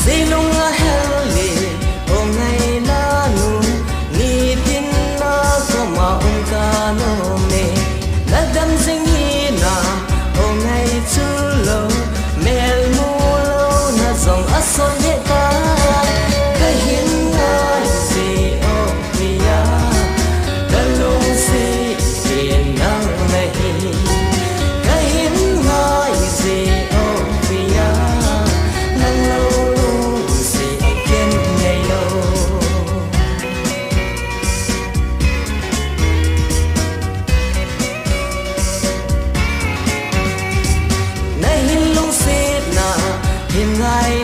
silung a helli o ngai na nu ni tin na ko ma ka no me la dam sing hi na o ngai chu lo mel mu lo na zong a son he ta ka hin na si o ya ka lung si tin na me ka hin na si o ya nang lo si ken nei lo na hin lung si na hin ngai